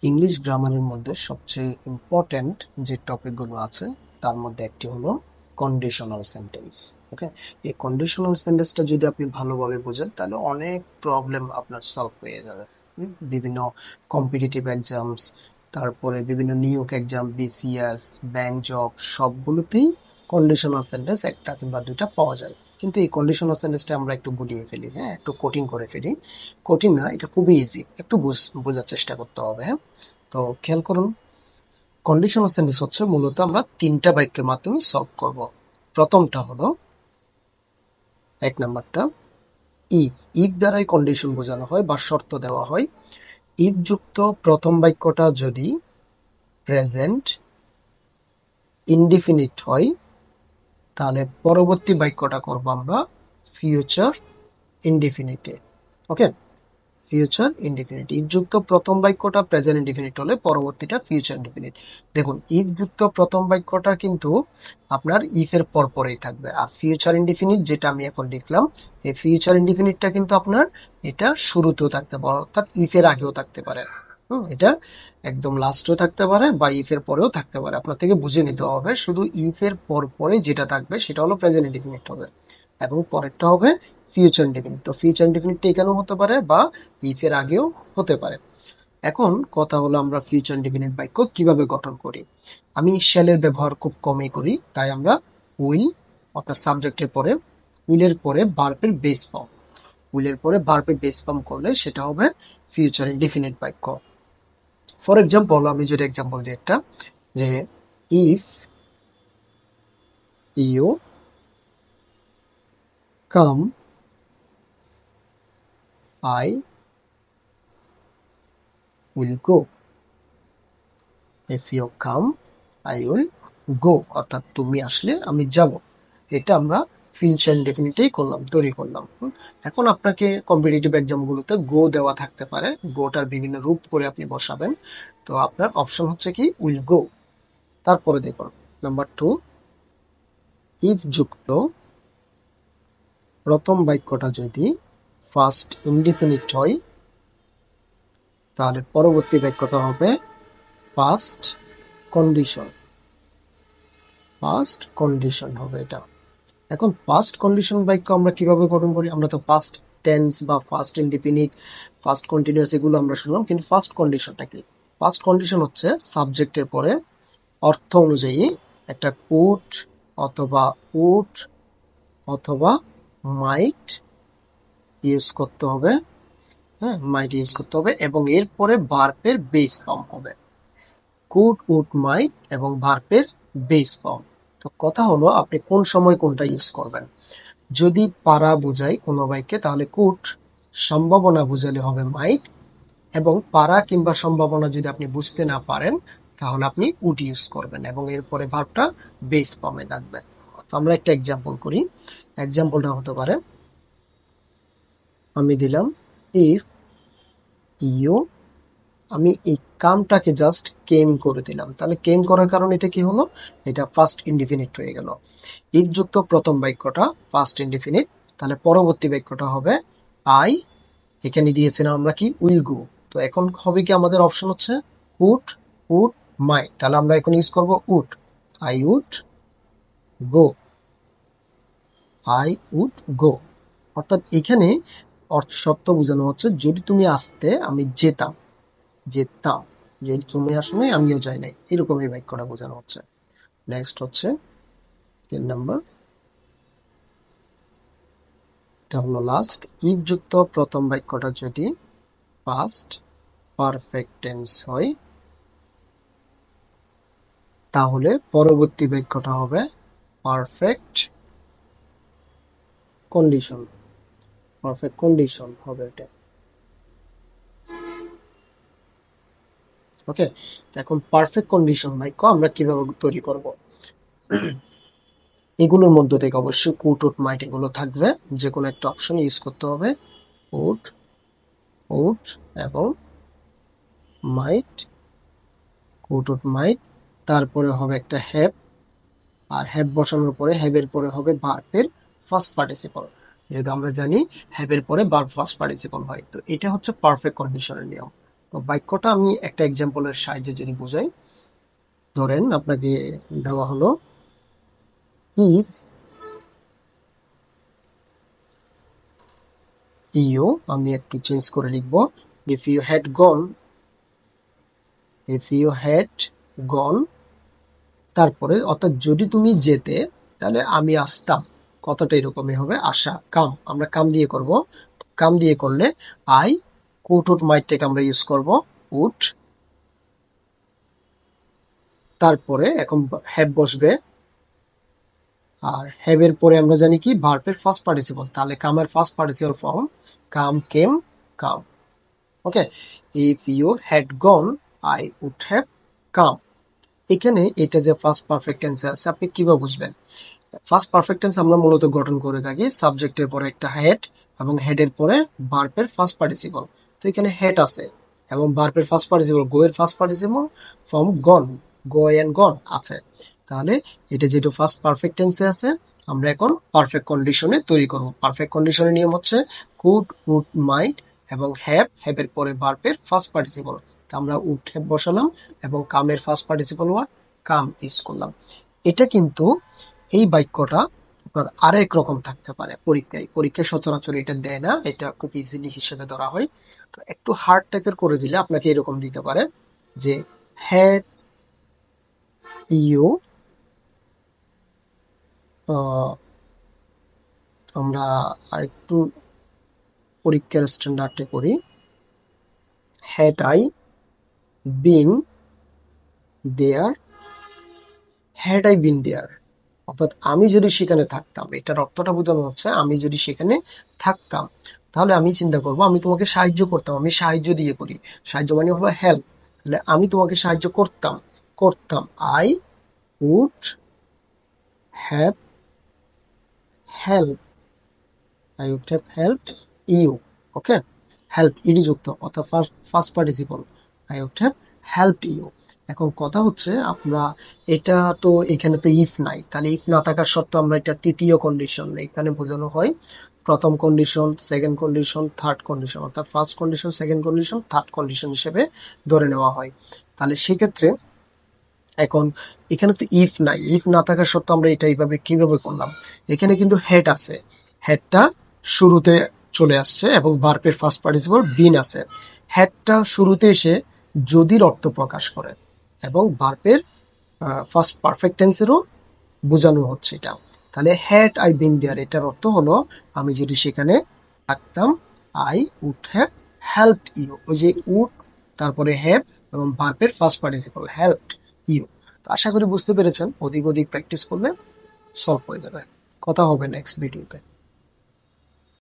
English গ্রামারের মধ্যে সবচেয়ে ইম্পর্ট্যান্ট যে টপিকগুলো আছে তার মধ্যে একটি হলো কন্ডিশনাল সেন্টেন্স। ওকে, এই কন্ডিশনাল সেন্টেন্সটা যদি আপনি ভালোভাবে বোঝেন তাহলে অনেক প্রবলেম আপনার সলভ হয়ে যাবে। বিভিন্ন কম্পিটিটিভ এক্সামস, তারপরে বিভিন্ন নিয়োগ এক্সাম, বিসিএস, ব্যাংক জব, সবগুলোতেই কন্ডিশনাল সেন্টেন্স একটা কিংবা দুইটা পাওয়া যায়। কিন্তু এই কন্ডিশনাল সেন্টেন্সটা আমরা একটু গুলিয়ে ফেলি, হ্যাঁ, একটু কঠিন করে ফেলি। কঠিন না, এটা খুবই ইজি, একটু বোঝার চেষ্টা করতে হবে, হ্যাঁ। তো খেয়াল করুন, কন্ডিশনাল সেন্টেন্স হচ্ছে মূলত আমরা তিনটা বাক্যের মাধ্যমে সলভ করব। প্রথমটা হলো, এক নাম্বারটা ইফ। ইফ দ্বারাই কন্ডিশন বোঝানো হয় বা শর্ত দেওয়া হয়। ইফ যুক্ত প্রথম বাক্যটা যদি প্রেজেন্ট ইনডিফিনিট হয়, তাহলে পরবর্তী বাক্যটা করব আমরা ফিউচার ইনডিফিনিটে। Okay, future indefinite. ইফ যুক্ত প্রথম বাক্যটা প্রেজেন্ট ইনডিফিনিট হলে পরবর্তীটা ফিউচার ইনডিফিনিট। দেখুন, ইফ যুক্ত প্রথম বাক্যটা কিন্তু আপনার ইফ এর পরপরেই থাকবে, আর ফিউচার ইনডিফিনিট যেটা আমি এখন লিখলাম, এই ফিউচার ইনডিফিনিটটা কিন্তু আপনার এটা শুরুতেও থাকতে পারে, অর্থাৎ ইফ এর আগেও থাকতে পারে। এটা একদম লাস্টেও থাকতে পারে বা ইফ এর পরেও থাকতে পারে, আপনার থেকে বুঝে নিতে হবে। শুধু ইফ এর পর পরে যেটা থাকবে সেটা হলো প্রেজেন্ট ইনডিফিনিট হবে, এবং পরেরটা হবে ফিউচার ইনডিফিনিট। তো ফিউচার ইনডিফিনিটটা এখানেও হতে পারে বা ইফ এর আগেও হতে পারে। এখন কথা হলো আমরা ফিউচার ইনডিফিনিট বাক্য কিভাবে গঠন করি। আমি শ্যালের ব্যবহার খুব কমই করি, তাই আমরা উইল অর্থাৎ সাবজেক্টের পরে, উইলের পরে ভার্বের বেস ফর্ম, উইলের পরে ভার্বের বেস ফর্ম করলে সেটা হবে ফিউচার ইনডিফিনিট বাক্য। ফর এক্সাম্পল, আমি যদি এক্সাম্পল দিই একটা, যে if you come I will go. If you come I will go, অর্থাৎ তুমি আসলে আমি যাব। এটা আমরা ফিউচার ইনডেফিনিটেই করলাম, তৈরি করলাম। এখন আপনাকে কম্পিটিটিভ এক্সামগুলোতে গো দেওয়া থাকতে পারে, গোটার বিভিন্ন রূপ করে আপনি বসাবেন। তো আপনার অপশন হচ্ছে কি উইল গো। তারপরে দেখুন নাম্বার 2, ইফ যুক্ত প্রথম বাক্যটা যদি ফার্স্ট ইনডিফিনিট হয়, তাহলে পরবর্তী বাক্যটা হবে পাস্ট কন্ডিশন। পাস্ট কন্ডিশন হবে এটা। এখন পাস্ট কন্ডিশন বাক্য আমরা কিভাবে গঠন করি? আমরা তো ফার্স্ট টেন্স বা ফার্স্ট ইনডিফিনিট, ফার্স্ট কন্টিনিউয়াস এগুলো আমরা শুনলাম, কিন্তু ফার্স্ট কন্ডিশনটা কি? ফার্স্ট কন্ডিশন হচ্ছে সাবজেক্টের পরে অর্থ অনুযায়ী একটা কুড অথবা উড অথবা মাইট ইউজ করতে হবে। হ্যাঁ, মাইট ইউজ করতে হবে, এবং এরপরে ভার্বের বেস ফর্ম হবে কুড, উড, মাইট এবং ভার্বের বেস ফর্ম। তো কথা হলো আপনি কোন সময় কোনটা ইউজ করবেন। যদি পারা বোঝায় কোনো বাক্যে তাহলে কুড, সম্ভাবনা বুঝালে হবে মাইট, এবং পারা কিংবা সম্ভাবনা যদি আপনি বুঝতে না পারেন তাহলে আপনি উড ইউজ করবেন, এবং এরপরে ভার্বটা বেস ফর্মে থাকবে। তো আমরা একটা এক্সাম্পল করি। এক্সাম্পলটা হতে পারে, আমি দিলাম ইফ ইউ, আমি এই কামটাকে জাস্ট কেম করে দিলাম, তাহলে কেম করার কারণে এটা কি হলো? এটা ফার্স্ট ইনডিফিনিট হয়ে গেল। ইফ যুক্ত প্রথম বাক্যটা ফার্স্ট ইনডিফিনিট, তাহলে পরবর্তী বাক্যটা হবে আই, এখানে দিয়েছিলাম আমরা কি উইল গো। তো এখন হবে কি, আমাদের অপশন হচ্ছে উড, উড, মাইট, তাহলে আমরা এখন ইউজ করব would. I would go, I would go. অর্থাৎ এখানে অর্থ সত্য বোঝানো হচ্ছে যদি তুমি আসতে আমি যেতাম, যেতাম, যদি তুমি আসো নাই আমিও যাই নাই, এরকম এই বাক্যটা বোঝানো হচ্ছে। নেক্সট হচ্ছে 3 নম্বর, এটা হলো লাস্ট। ইফ যুক্ত প্রথম বাক্যটা যদি পাস্ট পারফেক্ট টেন্স হয়, তাহলে পরবর্তী বাক্যটা হবে পারফেক্ট কন্ডিশন। পারফেক্ট কন্ডিশন হবে এটা। ওকে, এখন পারফেক্ট কন্ডিশন বাক্য আমরা কিভাবে তৈরি করব? এগুলোর মধ্য থেকে অবশ্যই কুড, উড, মাইট এগুলো থাকবে, যে কোনো একটা অপশন ইউজ করতে হবে। উড, উড এবং মাইট, কুড, উড, মাইট। তারপরে হবে একটা হ্যাভ, আর হ্যাভ বসানোর পরে হ্যাভের পরে হবে ভার্বের ফার্স্ট পার্টিসিপল। যেহেতু আমরা জানি হ্যাভের পরে ভার্ব ফার্স্ট পার্টিসিপল হয়, তো এটা হচ্ছে পারফেক্ট কন্ডিশনের নিয়ম। তো বাক্যটা আমি একটা এক্সাম্পলের সাহায্যে যদি বুঝাই, ধরেন আপনাকে দেওয়া হলো ইফ ইউ, আমি একটু চেঞ্জ করে লিখব, if you had gone, if you had gone, তারপরে অর্থাৎ যদি তুমি যেতে তাহলে আমি আসতাম, কথাটা এরকমই হবে, আসা, কাম, আমরা কাম দিয়ে করব। কাম দিয়ে করলে আই, কুড উড মাইটটাকে আমরা ইউজ করব, উড, তারপরে এখন হ্যাভ বসবে, আর হ্যাভ এর পরে আমরা জানি কি ভার্বের ফার্স্ট পার্টিসিপল, তাহলে কামের first participle form come, came, come. Okay, if you had gone I would have come. এখানে এটা যে ফার্স্ট পারফেক্ট টেন্সে আছে, আপনি কিভাবে বুঝবেন? ফার্স্ট পারফেক্ট টেন্স আমরা মূলত গঠন করে থাকি সাবজেক্টের পরে একটা হেড এবং হেডের পরে ভার্বের ফার্স্ট পার্টিসিপল। তো এখানে হেড আছে এবং ভার্বের ফার্স্ট পার্টিসিপল গো এর first participle form gone, go and gone আছে। তাহলে এটা যেটা ফার্স্ট পারফেক্ট টেন্সে আছে, আমরা এখন পারফেক্ট কন্ডিশনে তৈরি করব। পারফেক্ট কন্ডিশনের নিয়ম হচ্ছে কুড, উড, মাইট এবং হ্যাভ, হ্যাভের পরে ভার্বের ফার্স্ট পার্টিসিপল। আমরা উড হ্যাভ বসালাম এবং কামের ফার্স্ট পার্টিসিপল ওয়ার্ড কাম ইউজ করলাম। এটা কিন্তু এই বাক্যটা আপনার আরেক রকম থাকতে পারে পরীক্ষায় সচরাচর এটা দেয় না, এটা খুব ইজিলি হিসেবে ধরা হয়। তো একটু হার্ড টাইপের করে দিলে আপনাকে এরকম দিতে পারে যে হ্যাড ইউ, আমরা আরেকটু পরীক্ষার স্ট্যান্ডার্ডে করি, had I been there, had I been there, অর্থাৎ আমি যদি সেখানে থাকতাম, এটার অর্থটা বোঝানো হচ্ছে আমি যদি সেখানে থাকতাম তাহলে আমি চিন্তা করব আমি তোমাকে সাহায্য করতাম, আমি সাহায্য দিয়ে করি, সাহায্য মানে হলো হেল্প, তাহলে আমি তোমাকে সাহায্য করতাম, করতাম, I would have help, I would have helped you. Okay, help E D অর্থাৎ first participle, I would have helped you. এখন কথা হচ্ছে আমরা এটা তো এখানে তো ইফ নাই, তাহলে ইফ না থাকার সত্ত্বেও আমরা এটা তৃতীয় কন্ডিশন এখানে বোঝানো হয়, প্রথম condition, second condition, third condition, অর্থাৎ first condition, second condition, third condition হিসেবে ধরে নেওয়া হয়। তাহলে সেক্ষেত্রে এখন এখানে তো ইফ নাই, ইফ না থাকার সত্ত্বেও আমরা এটা এইভাবে কিভাবে করলাম, এখানে কিন্তু হেড আছে, হেডটা শুরুতে চলে আসছে এবং ভার্বের ফার্স্ট পার্টিসিপল বিন আছে। হেডটা শুরুতে এসে যদির অর্থ প্রকাশ করে এবং ভার্বের ফার্স্ট পারফেক্ট টেন্সেরও বোঝানো হচ্ছে এটা। তাহলে হ্যাড আই বিন দেয়ার এটার অর্থ হলো আমি যদি সেখানে থাকতাম, I would have helped you, ওই যে উড তারপরে হ্যাভ এবং ভার্বের ফার্স্ট পার্টিসিপল হেল্পড ইউ। তো আশা করি বুঝতে পেরেছেন, অধিক অধিক প্র্যাকটিস করলে সলভ হয়ে যাবে। কথা হবে নেক্সট ভিডিওতে।